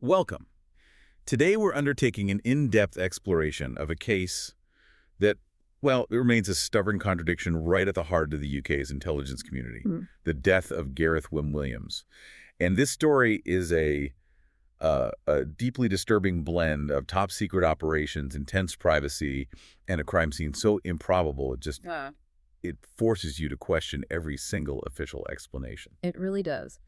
Welcome. Today we're undertaking an in-depth exploration of a case that, well, it remains a stubborn contradiction right at the heart of the UK's intelligence community, the death of Gareth Williams. And this story is a deeply disturbing blend of top-secret operations, intense privacy, and a crime scene so improbable it forces you to question every single official explanation. It really does.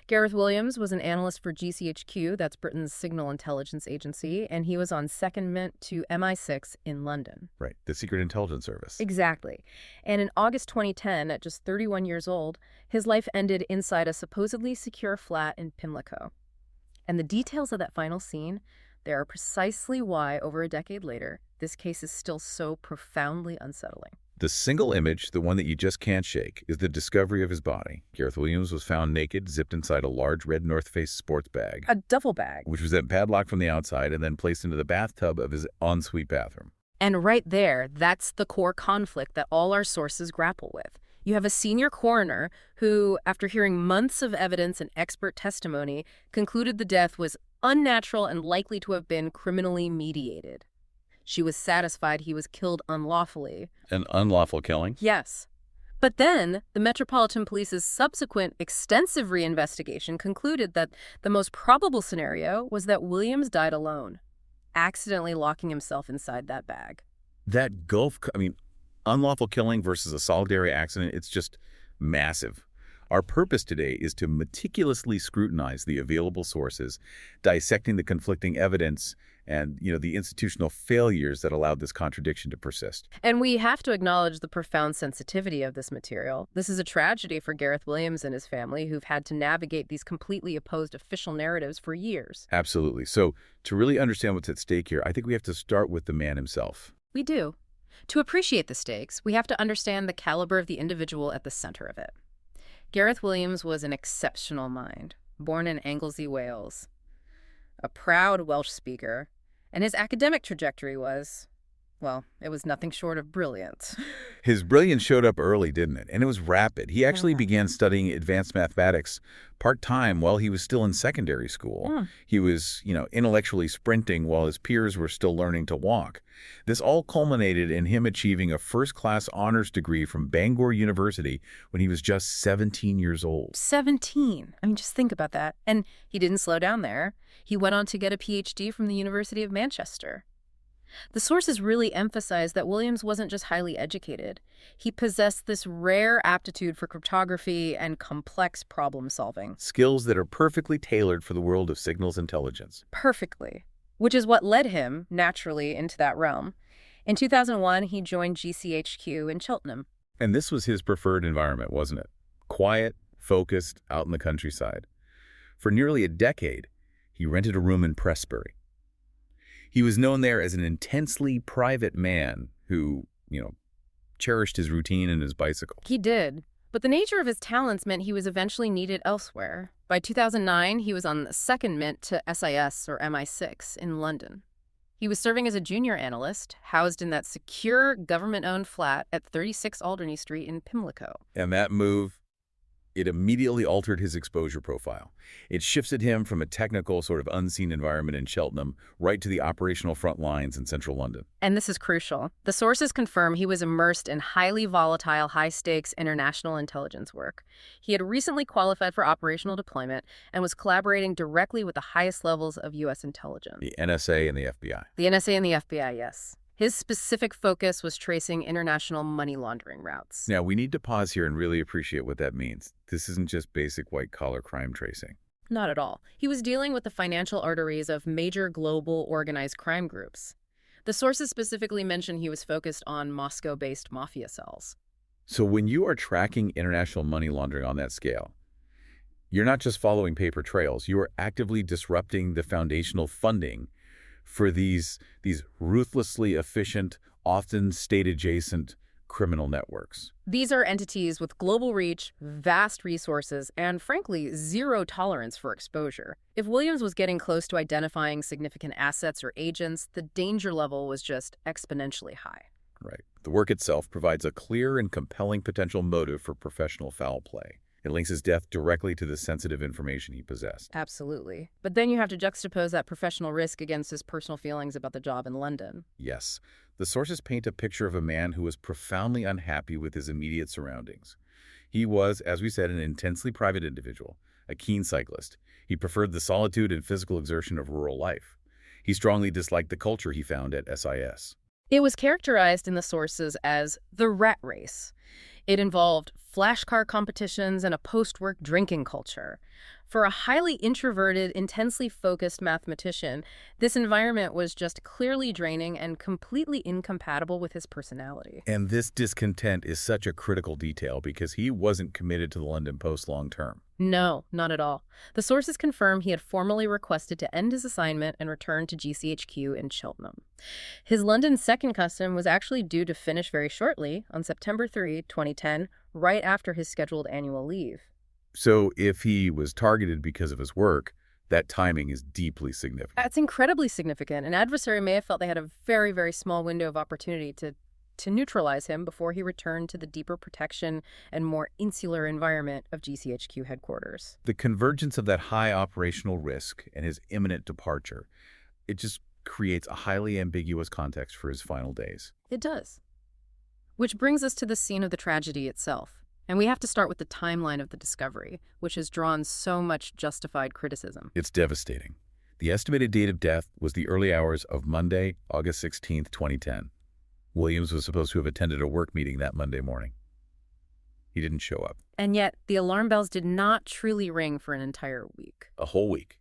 Gareth Williams was an analyst for GCHQ, that's Britain's signal intelligence agency, and he was on secondment to MI6 in London. Right, the Secret Intelligence Service. Exactly. And in August 2010, at just 31 years old, his life ended inside a supposedly secure flat in Pimlico. And the details of that final scene, they are precisely why, over a decade later, this case is still so profoundly unsettling. The single image, the one that you just can't shake, is the discovery of his body. Gareth Williams was found naked, zipped inside a large red North Face sports bag. A duffel bag. Which was then padlocked from the outside and then placed into the bathtub of his ensuite bathroom. And right there, that's the core conflict that all our sources grapple with. You have a senior coroner who, after hearing months of evidence and expert testimony, concluded the death was unnatural and likely to have been criminally mediated. She was satisfied he was killed unlawfully. An unlawful killing? Yes. But then, the Metropolitan Police's subsequent extensive reinvestigation concluded that the most probable scenario was that Williams died alone, accidentally locking himself inside that bag. That gulf, unlawful killing versus a solitary accident, it's just massive. Our purpose today is to meticulously scrutinize the available sources, dissecting the conflicting evidence and, the institutional failures that allowed this contradiction to persist. And we have to acknowledge the profound sensitivity of this material. This is a tragedy for Gareth Williams and his family, who've had to navigate these completely opposed official narratives for years. Absolutely. So to really understand what's at stake here, I think we have to start with the man himself. We do. To appreciate the stakes, we have to understand the caliber of the individual at the center of it. Gareth Williams was an exceptional mind, born in Anglesey, Wales, a proud Welsh speaker, and his academic trajectory was, well, it was nothing short of brilliant. His brilliance showed up early, didn't it? And it was rapid. He actually began studying advanced mathematics part-time while he was still in secondary school. He was, intellectually sprinting while his peers were still learning to walk. This all culminated in him achieving a first-class honors degree from Bangor University when he was just 17 years old. 17. I mean, just think about that. And he didn't slow down there. He went on to get a PhD from the University of Manchester. The sources really emphasize that Williams wasn't just highly educated. He possessed this rare aptitude for cryptography and complex problem solving. Skills that are perfectly tailored for the world of signals intelligence. Perfectly. Which is what led him, naturally, into that realm. In 2001, he joined GCHQ in Cheltenham. And this was his preferred environment, wasn't it? Quiet, focused, out in the countryside. For nearly a decade, he rented a room in Prestbury. He was known there as an intensely private man who, cherished his routine and his bicycle. He did. But the nature of his talents meant he was eventually needed elsewhere. By 2009, he was on the secondment to SIS, or MI6, in London. He was serving as a junior analyst, housed in that secure, government-owned flat at 36 Alderney Street in Pimlico. And that move, it immediately altered his exposure profile. It shifted him from a technical, sort of unseen environment in Cheltenham right to the operational front lines in central London. And this is crucial. The sources confirm he was immersed in highly volatile, high-stakes international intelligence work. He had recently qualified for operational deployment and was collaborating directly with the highest levels of U.S. intelligence. The NSA and the FBI. The NSA and the FBI, yes. His specific focus was tracing international money laundering routes. Now, we need to pause here and really appreciate what that means. This isn't just basic white-collar crime tracing. Not at all. He was dealing with the financial arteries of major global organized crime groups. The sources specifically mention he was focused on Moscow-based mafia cells. So when you are tracking international money laundering on that scale, you're not just following paper trails. You are actively disrupting the foundational funding for these ruthlessly efficient, often state-adjacent criminal networks. These are entities with global reach, vast resources, and frankly, zero tolerance for exposure. If Williams was getting close to identifying significant assets or agents, the danger level was just exponentially high. Right. The work itself provides a clear and compelling potential motive for professional foul play. It links his death directly to the sensitive information he possessed. Absolutely. But then you have to juxtapose that professional risk against his personal feelings about the job in London. Yes, the sources paint a picture of a man who was profoundly unhappy with his immediate surroundings. He was, as we said, an intensely private individual, a keen cyclist. He preferred the solitude and physical exertion of rural life. He strongly disliked the culture he found at SIS. It was characterized in the sources as the rat race. It involved flashcard competitions and a post-work drinking culture. For a highly introverted, intensely focused mathematician, this environment was just clearly draining and completely incompatible with his personality. And this discontent is such a critical detail because he wasn't committed to the London Post long term. No, not at all. The sources confirm he had formally requested to end his assignment and return to GCHQ in Cheltenham. His London second custom was actually due to finish very shortly, on September 3, 2010, right after his scheduled annual leave. So if he was targeted because of his work, that timing is deeply significant. That's incredibly significant. An adversary may have felt they had a very, very small window of opportunity to neutralize him before he returned to the deeper protection and more insular environment of GCHQ headquarters. The convergence of that high operational risk and his imminent departure, it just creates a highly ambiguous context for his final days. It does. Which brings us to the scene of the tragedy itself. And we have to start with the timeline of the discovery, which has drawn so much justified criticism. It's devastating. The estimated date of death was the early hours of Monday, August 16, 2010. Williams was supposed to have attended a work meeting that Monday morning. He didn't show up. And yet, the alarm bells did not truly ring for an entire week. A whole week.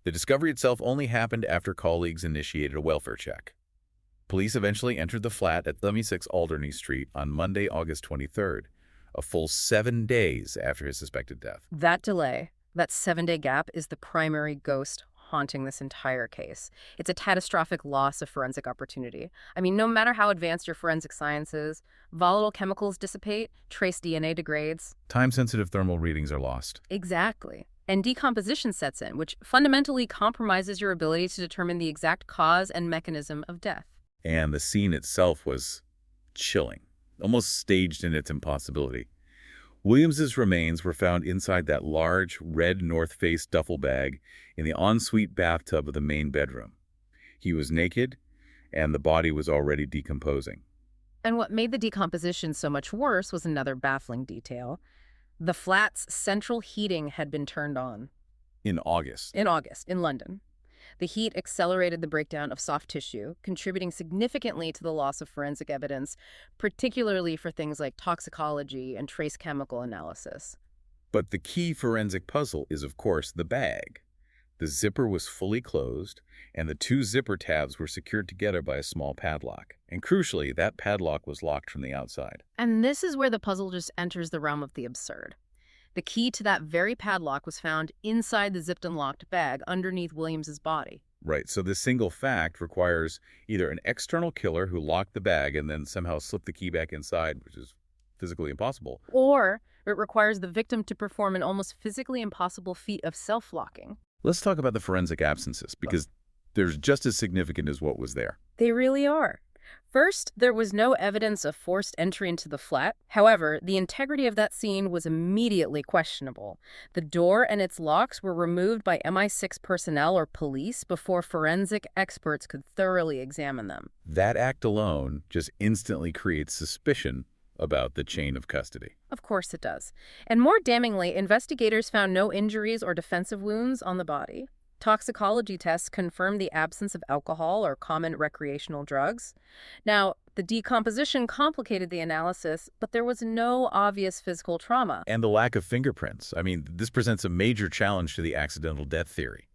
The discovery itself only happened after colleagues initiated a welfare check. Police eventually entered the flat at 76 Alderney Street on Monday, August 23rd. A full 7 days after his suspected death. That delay, that 7-day gap, is the primary ghost haunting this entire case. It's a catastrophic loss of forensic opportunity. I mean, no matter how advanced your forensic science is, volatile chemicals dissipate, trace DNA degrades. Time-sensitive thermal readings are lost. Exactly. And decomposition sets in, which fundamentally compromises your ability to determine the exact cause and mechanism of death. And the scene itself was chilling. Almost staged in its impossibility. Williams's remains were found inside that large, red North Face duffel bag in the ensuite bathtub of the main bedroom. He was naked, and the body was already decomposing. And what made the decomposition so much worse was another baffling detail. The flat's central heating had been turned on. In August, in London. The heat accelerated the breakdown of soft tissue, contributing significantly to the loss of forensic evidence, particularly for things like toxicology and trace chemical analysis. But the key forensic puzzle is, of course, the bag. The zipper was fully closed, and the 2 zipper tabs were secured together by a small padlock. And crucially, that padlock was locked from the outside. And this is where the puzzle just enters the realm of the absurd. The key to that very padlock was found inside the zipped and locked bag underneath Williams's body. Right, so this single fact requires either an external killer who locked the bag and then somehow slipped the key back inside, which is physically impossible. Or it requires the victim to perform an almost physically impossible feat of self-locking. Let's talk about the forensic absences, because they're just as significant as what was there. They really are. First, there was no evidence of forced entry into the flat. However, the integrity of that scene was immediately questionable. The door and its locks were removed by MI6 personnel or police before forensic experts could thoroughly examine them. That act alone just instantly creates suspicion about the chain of custody. Of course it does. And more damningly, investigators found no injuries or defensive wounds on the body. Toxicology tests confirmed the absence of alcohol or common recreational drugs. Now, the decomposition complicated the analysis, but there was no obvious physical trauma. And the lack of fingerprints. I mean, this presents a major challenge to the accidental death theory.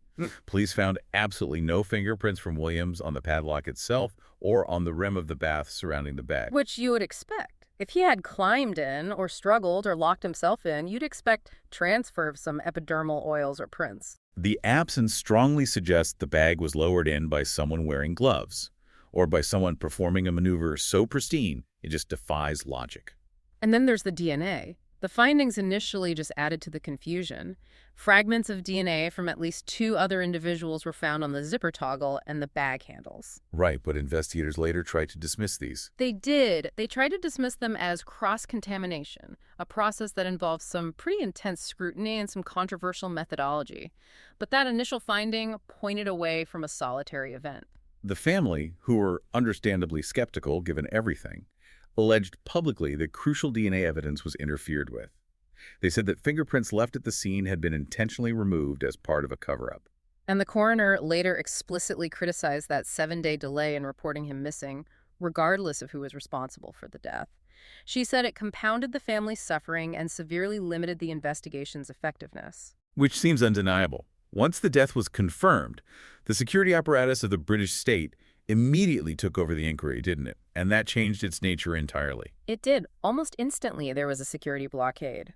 Police found absolutely no fingerprints from Williams on the padlock itself or on the rim of the bath surrounding the bag. Which you would expect. If he had climbed in or struggled or locked himself in, you'd expect transfer of some epidermal oils or prints. The absence strongly suggests the bag was lowered in by someone wearing gloves, or by someone performing a maneuver so pristine it just defies logic. And then there's the DNA. The findings initially just added to the confusion. Fragments of DNA from at least 2 other individuals were found on the zipper toggle and the bag handles. Right, but investigators later tried to dismiss these. They did. They tried to dismiss them as cross-contamination, a process that involves some pretty intense scrutiny and some controversial methodology. But that initial finding pointed away from a solitary event. The family, who were understandably skeptical given everything, alleged publicly that crucial DNA evidence was interfered with. They said that fingerprints left at the scene had been intentionally removed as part of a cover-up. And the coroner later explicitly criticized that 7-day delay in reporting him missing, regardless of who was responsible for the death. She said it compounded the family's suffering and severely limited the investigation's effectiveness. Which seems undeniable. Once the death was confirmed, the security apparatus of the British state immediately took over the inquiry, didn't it? And that changed its nature entirely. It did. Almost instantly, there was a security blockade.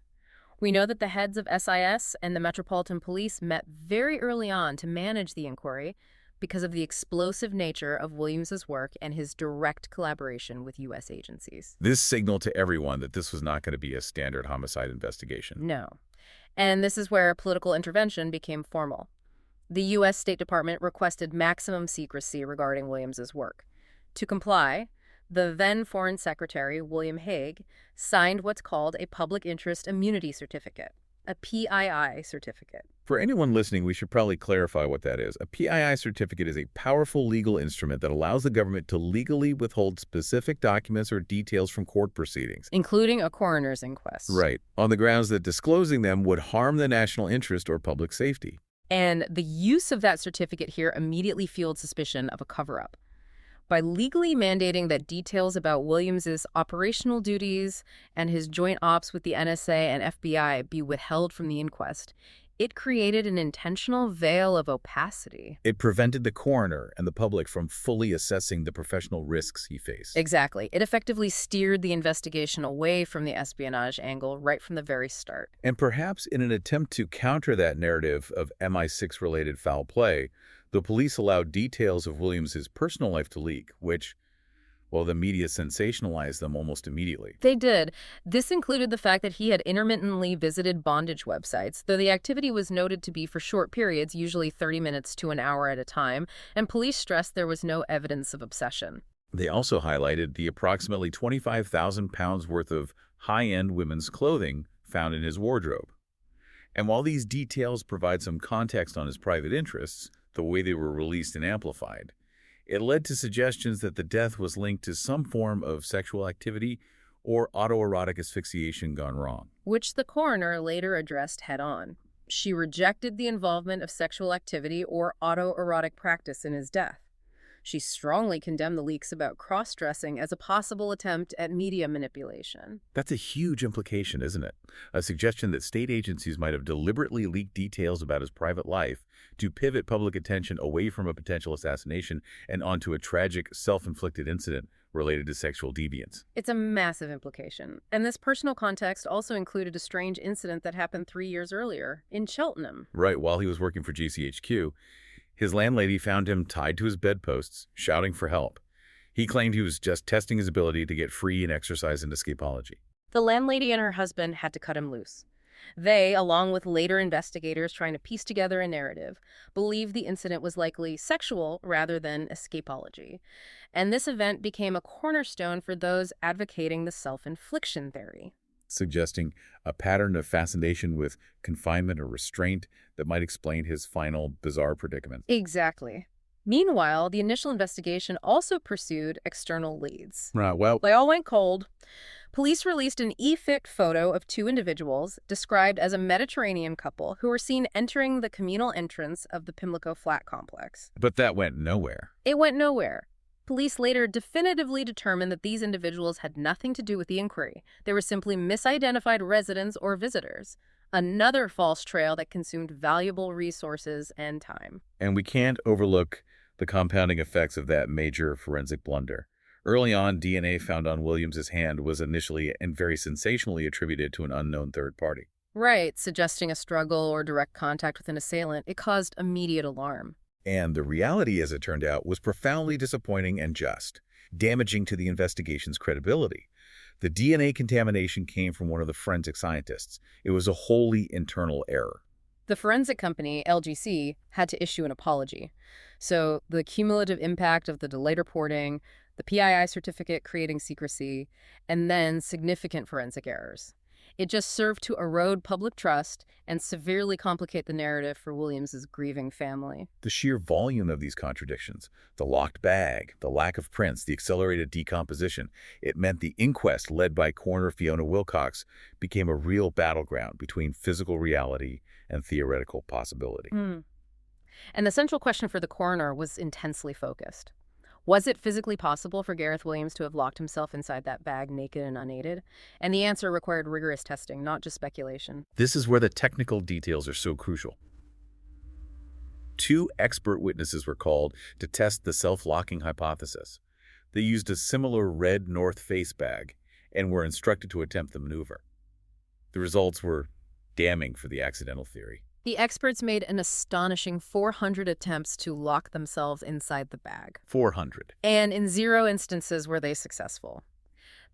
We know that the heads of SIS and the Metropolitan Police met very early on to manage the inquiry because of the explosive nature of Williams's work and his direct collaboration with U.S. agencies. This signaled to everyone that this was not going to be a standard homicide investigation. No. And this is where political intervention became formal. The U.S. State Department requested maximum secrecy regarding Williams's work. To comply, the then Foreign Secretary, William Hague, signed what's called a Public Interest Immunity Certificate, a PII certificate. For anyone listening, we should probably clarify what that is. A PII certificate is a powerful legal instrument that allows the government to legally withhold specific documents or details from court proceedings, Including a coroner's inquest. right, on the grounds that disclosing them would harm the national interest or public safety. And the use of that certificate here immediately fueled suspicion of a cover-up. By legally mandating that details about Williams's operational duties and his joint ops with the NSA and FBI be withheld from the inquest, it created an intentional veil of opacity. It prevented the coroner and the public from fully assessing the professional risks he faced. Exactly. It effectively steered the investigation away from the espionage angle right from the very start. And perhaps in an attempt to counter that narrative of MI6-related foul play, the police allowed details of Williams's personal life to leak, which, well, the media sensationalized them almost immediately. They did. This included the fact that he had intermittently visited bondage websites, though the activity was noted to be for short periods, usually 30 minutes to an hour at a time, and police stressed there was no evidence of obsession. They also highlighted the approximately 25,000 pounds worth of high-end women's clothing found in his wardrobe. And while these details provide some context on his private interests, the way they were released and amplified, it led to suggestions that the death was linked to some form of sexual activity or autoerotic asphyxiation gone wrong. Which the coroner later addressed head-on. She rejected the involvement of sexual activity or autoerotic practice in his death. She strongly condemned the leaks about cross-dressing as a possible attempt at media manipulation. That's a huge implication, isn't it? A suggestion that state agencies might have deliberately leaked details about his private life to pivot public attention away from a potential assassination and onto a tragic, self-inflicted incident related to sexual deviance. It's a massive implication. And this personal context also included a strange incident that happened 3 years earlier in Cheltenham. Right, while he was working for GCHQ, his landlady found him tied to his bedposts, shouting for help. He claimed he was just testing his ability to get free and exercise into escapology. The landlady and her husband had to cut him loose. They, along with later investigators trying to piece together a narrative, believed the incident was likely sexual rather than escapology. And this event became a cornerstone for those advocating the self-infliction theory, suggesting a pattern of fascination with confinement or restraint that might explain his final bizarre predicament. Exactly. Meanwhile, the initial investigation also pursued external leads. Right, well, They all went cold. Police released an e-fict photo of 2 individuals described as a Mediterranean couple who were seen entering the communal entrance of the Pimlico flat complex. but that went nowhere. It went nowhere. Police later definitively determined that these individuals had nothing to do with the inquiry. They were simply misidentified residents or visitors. Another false trail that consumed valuable resources and time. And we can't overlook the compounding effects of that major forensic blunder. Early on, DNA found on Williams's hand was initially and very sensationally attributed to an unknown third party. Right, suggesting a struggle or direct contact with an assailant. It caused immediate alarm. And the reality, as it turned out, was profoundly disappointing and just, damaging to the investigation's credibility. The DNA contamination came from one of the forensic scientists. It was a wholly internal error. The forensic company, LGC, had to issue an apology. So the cumulative impact of the delayed reporting, the PII certificate creating secrecy, and then significant forensic errors. It just served to erode public trust and severely complicate the narrative for Williams's grieving family. The sheer volume of these contradictions, the locked bag, the lack of prints, the accelerated decomposition, it meant the inquest led by coroner Fiona Wilcox became a real battleground between physical reality and theoretical possibility. And the central question for the coroner was intensely focused. Was it physically possible for Gareth Williams to have locked himself inside that bag naked and unaided? And the answer required rigorous testing, not just speculation. This is where the technical details are so crucial. 2 expert witnesses were called to test the self-locking hypothesis. They used a similar red North Face bag and were instructed to attempt the maneuver. The results were damning for the accidental theory. The experts made an astonishing 400 attempts to lock themselves inside the bag. 400. And in 0 instances were they successful.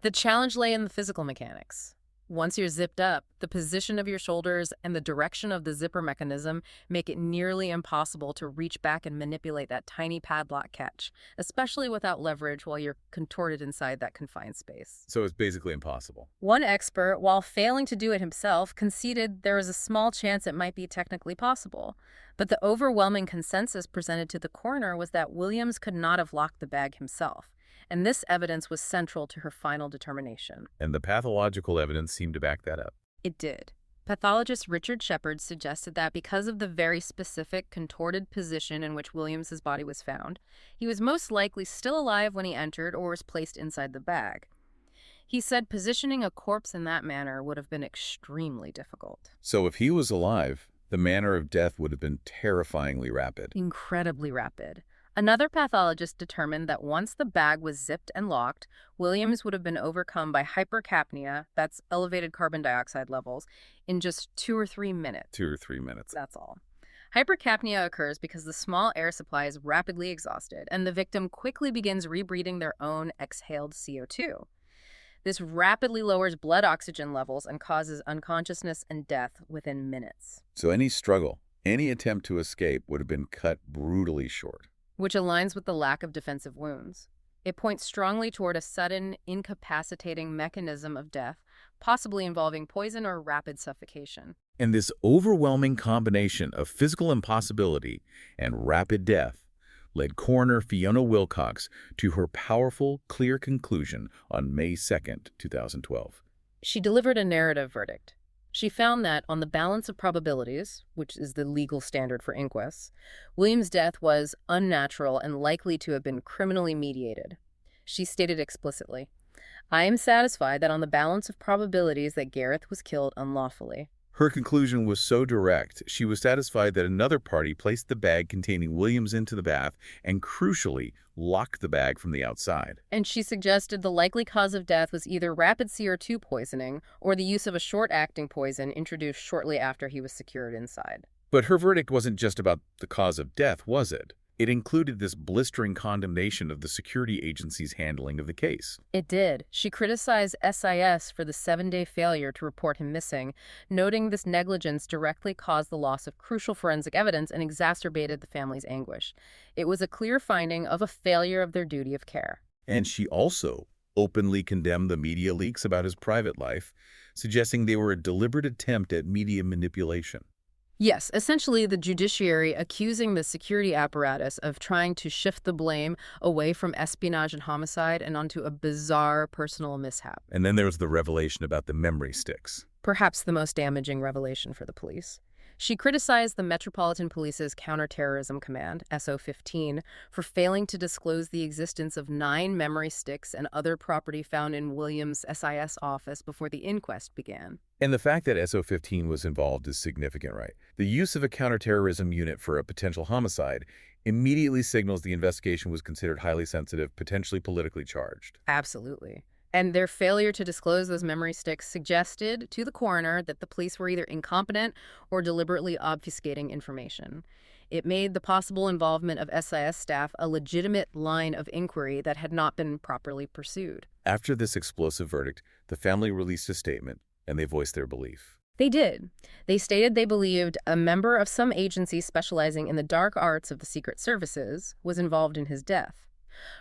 The challenge lay in the physical mechanics. Once you're zipped up, the position of your shoulders and the direction of the zipper mechanism make it nearly impossible to reach back and manipulate that tiny padlock catch, especially without leverage while you're contorted inside that confined space. So it's basically impossible. One expert, while failing to do it himself, conceded there was a small chance it might be technically possible. But the overwhelming consensus presented to the coroner was that Williams could not have locked the bag himself. And this evidence was central to her final determination. And the pathological evidence seemed to back that up. It did. Pathologist Richard Shepard suggested that because of the very specific contorted position in which Williams's body was found, he was most likely still alive when he entered or was placed inside the bag. He said positioning a corpse in that manner would have been extremely difficult. So if he was alive, the manner of death would have been terrifyingly rapid. Incredibly rapid. Another pathologist determined that once the bag was zipped and locked, Williams would have been overcome by hypercapnia, that's elevated carbon dioxide levels, in just 2 or 3 minutes. 2 or 3 minutes. That's all. Hypercapnia occurs because the small air supply is rapidly exhausted, and the victim quickly begins rebreathing their own exhaled CO2. This rapidly lowers blood oxygen levels and causes unconsciousness and death within minutes. So any struggle, any attempt to escape would have been cut brutally short. Which aligns with the lack of defensive wounds. It points strongly toward a sudden, incapacitating mechanism of death, possibly involving poison or rapid suffocation. And this overwhelming combination of physical impossibility and rapid death led coroner Fiona Wilcox to her powerful, clear conclusion on May 2nd, 2012. She delivered a narrative verdict. She found that, on the balance of probabilities, which is the legal standard for inquests, Williams' death was unnatural and likely to have been criminally mediated. She stated explicitly, "I am satisfied that on the balance of probabilities that Gareth was killed unlawfully." Her conclusion was so direct, she was satisfied that another party placed the bag containing Williams into the bath and, crucially, locked the bag from the outside. And she suggested the likely cause of death was either rapid CO2 poisoning or the use of a short-acting poison introduced shortly after he was secured inside. But her verdict wasn't just about the cause of death, was it? It included this blistering condemnation of the security agency's handling of the case. It did. She criticized SIS for the 7-day failure to report him missing, noting this negligence directly caused the loss of crucial forensic evidence and exacerbated the family's anguish. It was a clear finding of a failure of their duty of care. And she also openly condemned the media leaks about his private life, suggesting they were a deliberate attempt at media manipulation. Yes, essentially the judiciary accusing the security apparatus of trying to shift the blame away from espionage and homicide and onto a bizarre personal mishap. And then there was the revelation about the memory sticks. Perhaps the most damaging revelation for the police. She criticized the Metropolitan Police's Counterterrorism Command, SO15, for failing to disclose the existence of 9 memory sticks and other property found in Williams' SIS office before the inquest began. And the fact that SO15 was involved is significant, right? The use of a counterterrorism unit for a potential homicide immediately signals the investigation was considered highly sensitive, potentially politically charged. Absolutely. And their failure to disclose those memory sticks suggested to the coroner that the police were either incompetent or deliberately obfuscating information. It made the possible involvement of SIS staff a legitimate line of inquiry that had not been properly pursued. After this explosive verdict, the family released a statement, and they voiced their belief. They did. They stated they believed a member of some agency specializing in the dark arts of the Secret Services was involved in his death.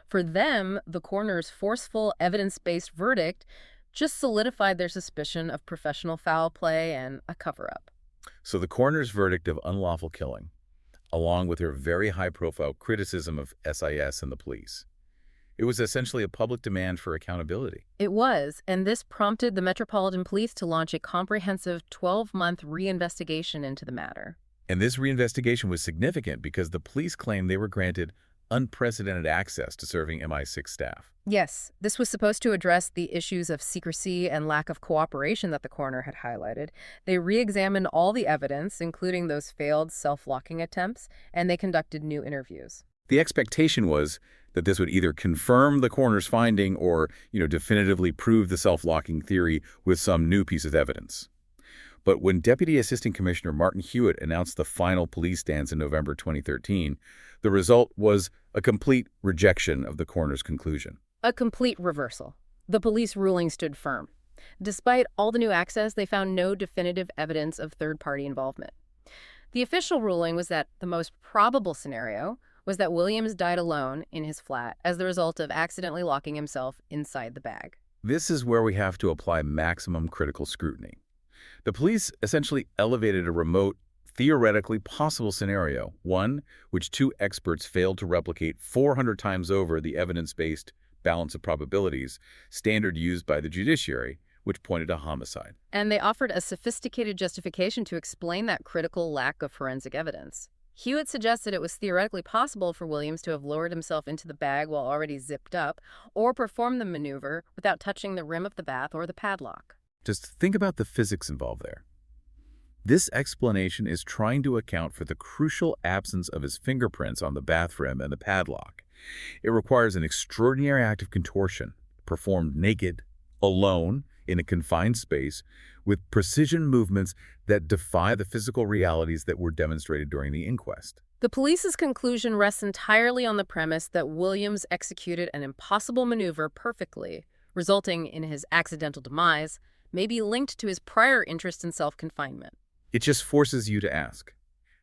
For them, the coroner's forceful, evidence-based verdict just solidified their suspicion of professional foul play and a cover-up. So the coroner's verdict of unlawful killing, along with her very high-profile criticism of SIS and the police, it was essentially a public demand for accountability. It was, and this prompted the Metropolitan Police to launch a comprehensive 12-month reinvestigation into the matter. And this reinvestigation was significant because the police claimed they were granted unprecedented access to serving MI6 staff. Yes, this was supposed to address the issues of secrecy and lack of cooperation that the coroner had highlighted. They re-examined all the evidence, including those failed self-locking attempts, and they conducted new interviews. The expectation was that this would either confirm the coroner's finding or, definitively prove the self-locking theory with some new piece of evidence. But when Deputy Assistant Commissioner Martin Hewitt announced the final police stance in November 2013, the result was a complete rejection of the coroner's conclusion. A complete reversal. The police ruling stood firm. Despite all the new access, they found no definitive evidence of third-party involvement. The official ruling was that the most probable scenario was that Williams died alone in his flat as the result of accidentally locking himself inside the bag. This is where we have to apply maximum critical scrutiny. The police essentially elevated a remote, theoretically possible scenario, one which two experts failed to replicate 400 times over the evidence-based balance of probabilities standard used by the judiciary, which pointed to homicide. And they offered a sophisticated justification to explain that critical lack of forensic evidence. Hewitt suggested it was theoretically possible for Williams to have lowered himself into the bag while already zipped up, or performed the maneuver without touching the rim of the bath or the padlock. Just think about the physics involved there. This explanation is trying to account for the crucial absence of his fingerprints on the bath rim and the padlock. It requires an extraordinary act of contortion, performed naked, alone, in a confined space, with precision movements that defy the physical realities that were demonstrated during the inquest. The police's conclusion rests entirely on the premise that Williams executed an impossible maneuver perfectly, resulting in his accidental demise, may be linked to his prior interest in self-confinement. It just forces you to ask,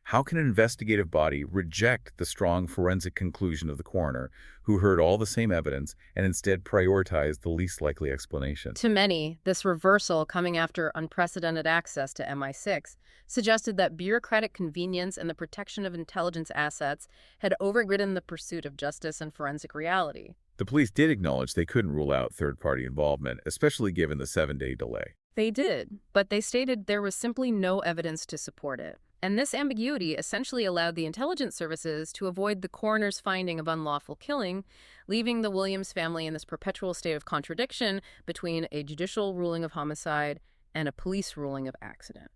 how can an investigative body reject the strong forensic conclusion of the coroner, who heard all the same evidence and instead prioritized the least likely explanation? To many, this reversal, coming after unprecedented access to MI6, suggested that bureaucratic convenience and the protection of intelligence assets had overridden the pursuit of justice and forensic reality. The police did acknowledge they couldn't rule out third-party involvement, especially given the 7-day delay. They did, but they stated there was simply no evidence to support it. And this ambiguity essentially allowed the intelligence services to avoid the coroner's finding of unlawful killing, leaving the Williams family in this perpetual state of contradiction between a judicial ruling of homicide and a police ruling of accident.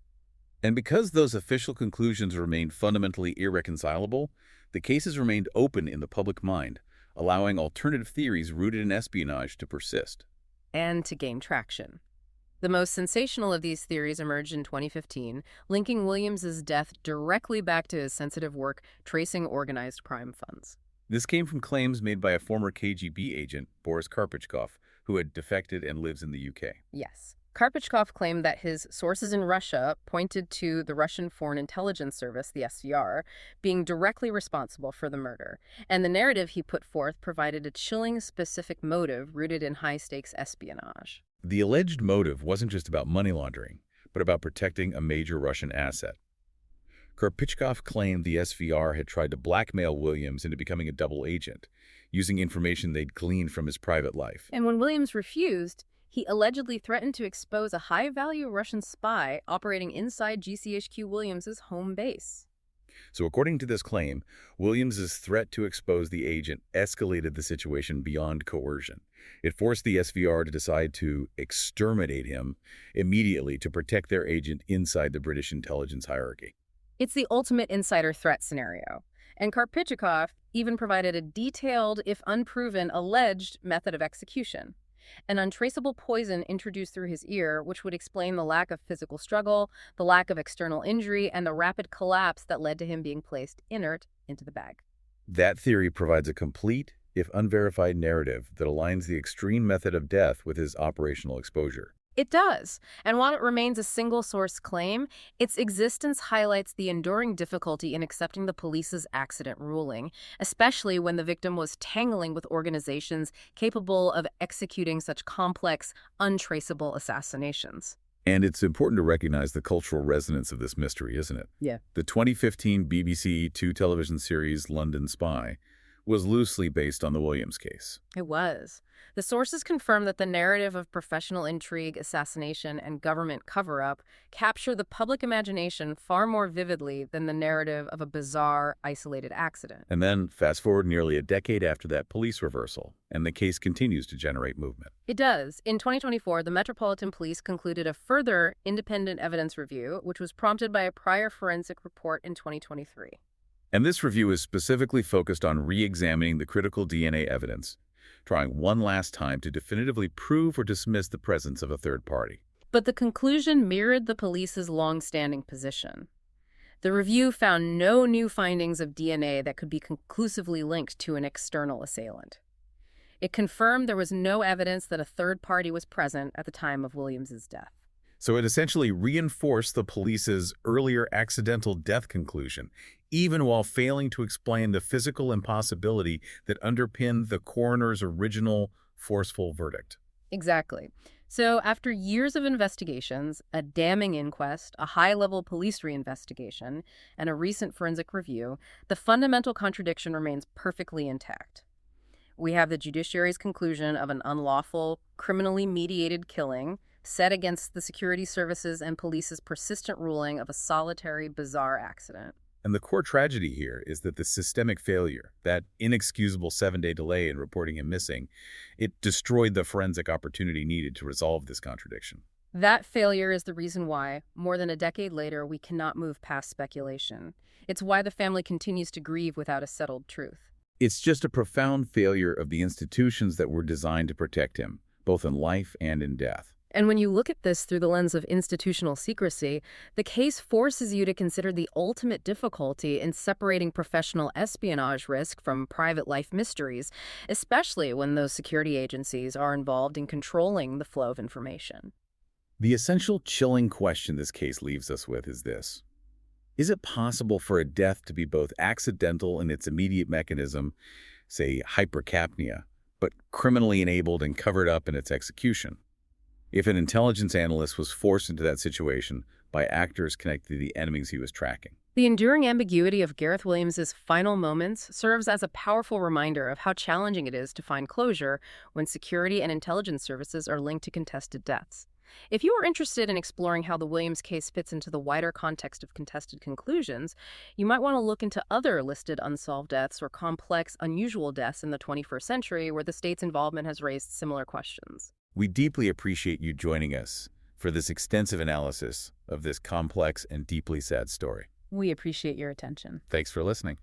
And because those official conclusions remained fundamentally irreconcilable, the cases remained open in the public mind, allowing alternative theories rooted in espionage to persist. And to gain traction. The most sensational of these theories emerged in 2015, linking Williams's death directly back to his sensitive work tracing organized crime funds. This came from claims made by a former KGB agent, Boris Karpichkov, who had defected and lives in the UK. Yes. Karpichkov claimed that his sources in Russia pointed to the Russian Foreign Intelligence Service, the SVR, being directly responsible for the murder. And the narrative he put forth provided a chilling specific motive rooted in high-stakes espionage. The alleged motive wasn't just about money laundering, but about protecting a major Russian asset. Karpichkov claimed the SVR had tried to blackmail Williams into becoming a double agent, using information they'd gleaned from his private life. And when Williams refused, he allegedly threatened to expose a high-value Russian spy operating inside GCHQ Williams's home base. So according to this claim, Williams's threat to expose the agent escalated the situation beyond coercion. It forced the SVR to decide to exterminate him immediately to protect their agent inside the British intelligence hierarchy. It's the ultimate insider threat scenario. And Karpichkov even provided a detailed, if unproven, alleged method of execution. An untraceable poison introduced through his ear, which would explain the lack of physical struggle, the lack of external injury, and the rapid collapse that led to him being placed inert into the bag. That theory provides a complete, if unverified narrative that aligns the extreme method of death with his operational exposure. It does. And while it remains a single-source claim, its existence highlights the enduring difficulty in accepting the police's accident ruling, especially when the victim was tangling with organizations capable of executing such complex, untraceable assassinations. And it's important to recognize the cultural resonance of this mystery, isn't it? Yeah. The 2015 BBC Two television series London Spy was loosely based on the Williams case. It was. The sources confirm that the narrative of professional intrigue, assassination, and government cover-up capture the public imagination far more vividly than the narrative of a bizarre, isolated accident. And then, fast forward nearly a decade after that police reversal, and the case continues to generate movement. It does. In 2024, the Metropolitan Police concluded a further independent evidence review, which was prompted by a prior forensic report in 2023. And this review is specifically focused on re-examining the critical DNA evidence, trying one last time to definitively prove or dismiss the presence of a third party. But the conclusion mirrored the police's long-standing position. The review found no new findings of DNA that could be conclusively linked to an external assailant. It confirmed there was no evidence that a third party was present at the time of Williams's death. So it essentially reinforced the police's earlier accidental death conclusion, even while failing to explain the physical impossibility that underpinned the coroner's original forceful verdict. Exactly. So after years of investigations, a damning inquest, a high-level police reinvestigation, and a recent forensic review, the fundamental contradiction remains perfectly intact. We have the judiciary's conclusion of an unlawful, criminally mediated killing set against the security services and police's persistent ruling of a solitary, bizarre accident. And the core tragedy here is that the systemic failure, that inexcusable 7-day delay in reporting him missing, it destroyed the forensic opportunity needed to resolve this contradiction. That failure is the reason why, more than a decade later, we cannot move past speculation. It's why the family continues to grieve without a settled truth. It's just a profound failure of the institutions that were designed to protect him, both in life and in death. And when you look at this through the lens of institutional secrecy, the case forces you to consider the ultimate difficulty in separating professional espionage risk from private life mysteries, especially when those security agencies are involved in controlling the flow of information. The essential chilling question this case leaves us with is this. Is it possible for a death to be both accidental in its immediate mechanism, say hypercapnia, but criminally enabled and covered up in its execution? If an intelligence analyst was forced into that situation by actors connected to the enemies he was tracking. The enduring ambiguity of Gareth Williams's final moments serves as a powerful reminder of how challenging it is to find closure when security and intelligence services are linked to contested deaths. If you are interested in exploring how the Williams case fits into the wider context of contested conclusions, you might want to look into other listed unsolved deaths or complex, unusual deaths in the 21st century where the state's involvement has raised similar questions. We deeply appreciate you joining us for this extensive analysis of this complex and deeply sad story. We appreciate your attention. Thanks for listening.